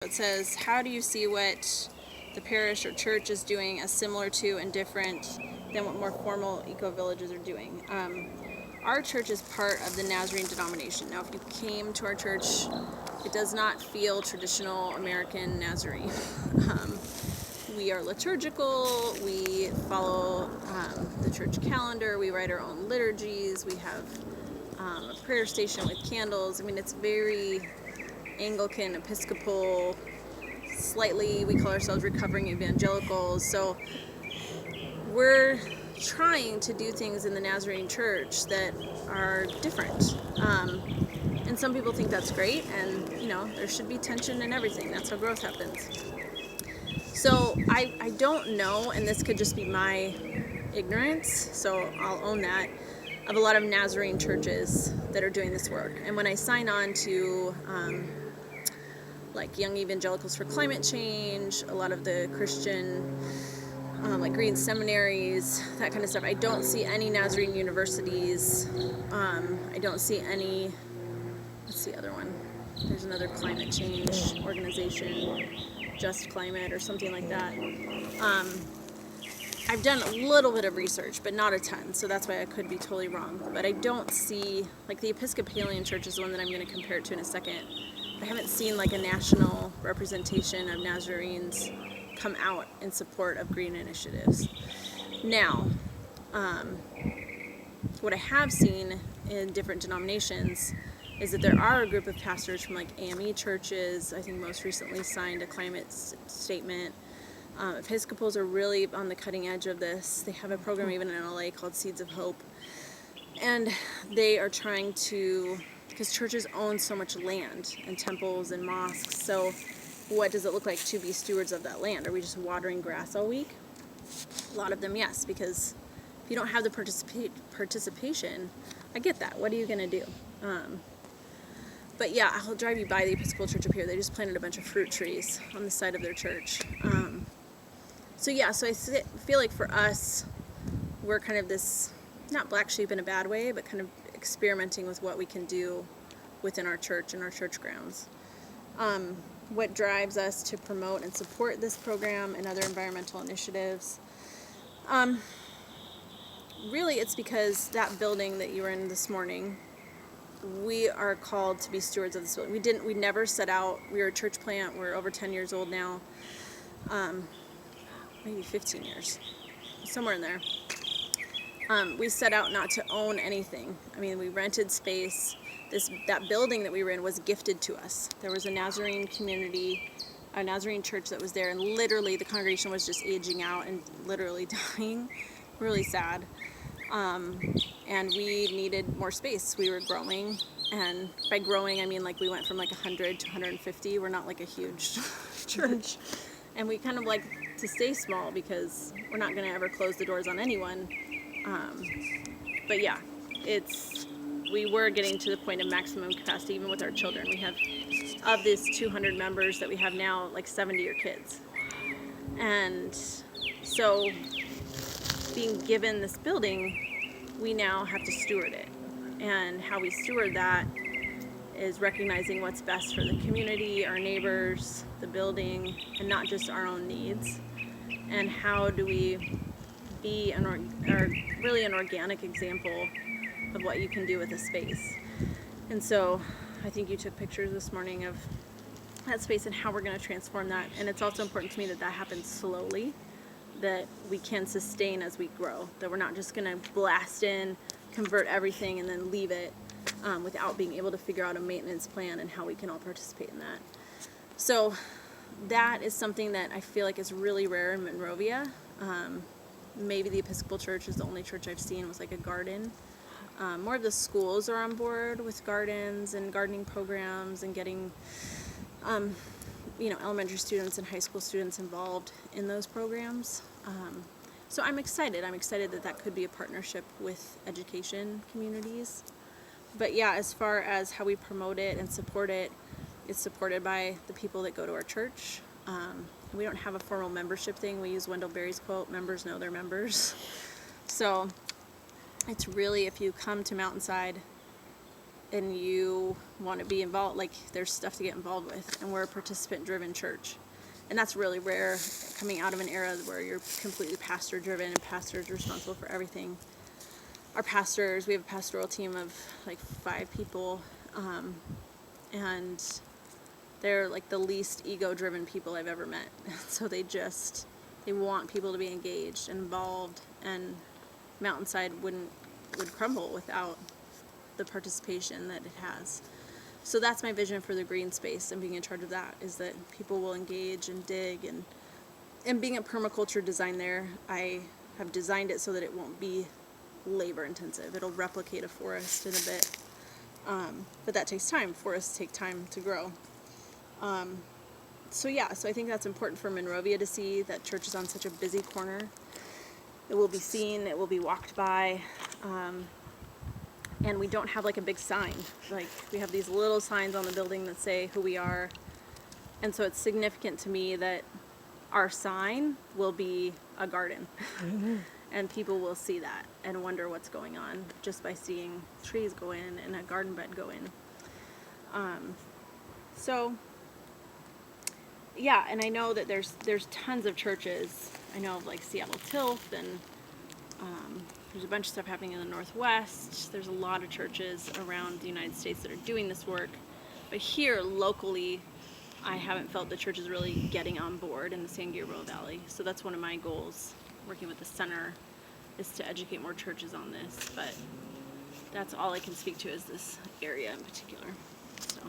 It says, how do you see what the parish or church is doing as similar to and different than what more formal eco-villages are doing? Our church is part of the Nazarene denomination. Now, if you came to our church, it does not feel traditional American Nazarene. We are liturgical, we follow the church calendar, we write our own liturgies, we have a prayer station with candles. I mean, it's very Anglican, Episcopal, slightly, we call ourselves recovering evangelicals. So we're trying to do things in the Nazarene church that are different. And some people think that's great, and there should be tension in everything. That's how growth happens. So I don't know, and this could just be my ignorance, so I'll own that, of a lot of Nazarene churches that are doing this work. And when I sign on to like Young Evangelicals for Climate Change, a lot of the Christian like Green seminaries, that kind of stuff, I don't see any Nazarene universities. I don't see any, what's the other one? There's another climate change organization, Just Climate or something like that. I've done a little bit of research, but not a ton, so that's why I could be totally wrong. But I don't see, like the Episcopalian Church is the one that I'm going to compare it to in a second. I haven't seen like a national representation of Nazarenes come out in support of green initiatives. Now, what I have seen in different denominations is that there are a group of pastors from like AME churches. I think most recently signed a climate statement. Episcopals are really on the cutting edge of this. They have a program even in LA called Seeds of Hope. And they are trying to, because churches own so much land and temples and mosques, so what does it look like to be stewards of that land? Are we just watering grass all week? A lot of them, yes, because if you don't have the participation, I get that. What are you going to do? But yeah, I'll drive you by the Episcopal Church up here. They just planted a bunch of fruit trees on the side of their church. So I feel like for us, we're kind of this, not black sheep in a bad way, but kind of experimenting with what we can do within our church and our church grounds. What drives us to promote and support this program and other environmental initiatives? Really, it's because that building that you were in this morning, we are called to be stewards of this building. We never set out, we were a church plant, we're over 10 years old now, maybe 15 years, somewhere in there. We set out not to own anything. I mean, we rented space. That building that we were in was gifted to us. There was a Nazarene community, a Nazarene church that was there, and literally the congregation was just aging out and literally dying. Really sad. And we needed more space. We were growing, and by growing I mean like we went from like 100 to 150. We're not like a huge church, and we kind of like to stay small because we're not going to ever close the doors on anyone. But yeah, we were getting to the point of maximum capacity even with our children. We have, of these 200 members that we have now, like 70 are kids. And so being given this building, we now have to steward it. And how we steward that is recognizing what's best for the community, our neighbors, the building, and not just our own needs. And how do we be really an organic example of what you can do with a space. And so I think you took pictures this morning of that space and how we're going to transform that. And it's also important to me that happens slowly, that we can sustain as we grow, that we're not just going to blast in, convert everything, and then leave it without being able to figure out a maintenance plan and how we can all participate in that. So that is something that I feel like is really rare in Monrovia. Maybe the Episcopal Church is the only church I've seen with like a garden. More of the schools are on board with gardens and gardening programs and getting, elementary students and high school students involved in those programs. So I'm excited. I'm excited that could be a partnership with education communities. But yeah, as far as how we promote it and support it, it's supported by the people that go to our church. We don't have a formal membership thing. We use Wendell Berry's quote, members know their members. So it's really, if you come to Mountainside, and you want to be involved, like there's stuff to get involved with, and we're a participant-driven church. And that's really rare coming out of an era where you're completely pastor-driven and pastors responsible for everything. Our pastors, we have a pastoral team of like 5 people, and they're like the least ego-driven people I've ever met. So they want people to be engaged and involved, and Mountainside would crumble without the participation that it has. So that's my vision for the green space, and being in charge of that is that people will engage and dig, and being a permaculture design there, I have designed it so that it won't be labor intensive. It'll replicate a forest in a bit, but that takes time. Forests take time to grow. So I think that's important for Monrovia to see that church is on such a busy corner. It will be seen, it will be walked by, and we don't have like a big sign. Like we have these little signs on the building that say who we are, and so it's significant to me that our sign will be a garden. And people will see that and wonder what's going on just by seeing trees go in and a garden bed go in. And I know that there's tons of churches. I know of like Seattle Tilth, and there's a bunch of stuff happening in the Northwest. There's a lot of churches around the United States that are doing this work. But here, locally, I haven't felt the church is really getting on board in the San Gabriel Valley. So that's one of my goals, working with the center, is to educate more churches on this. But that's all I can speak to is this area in particular. So.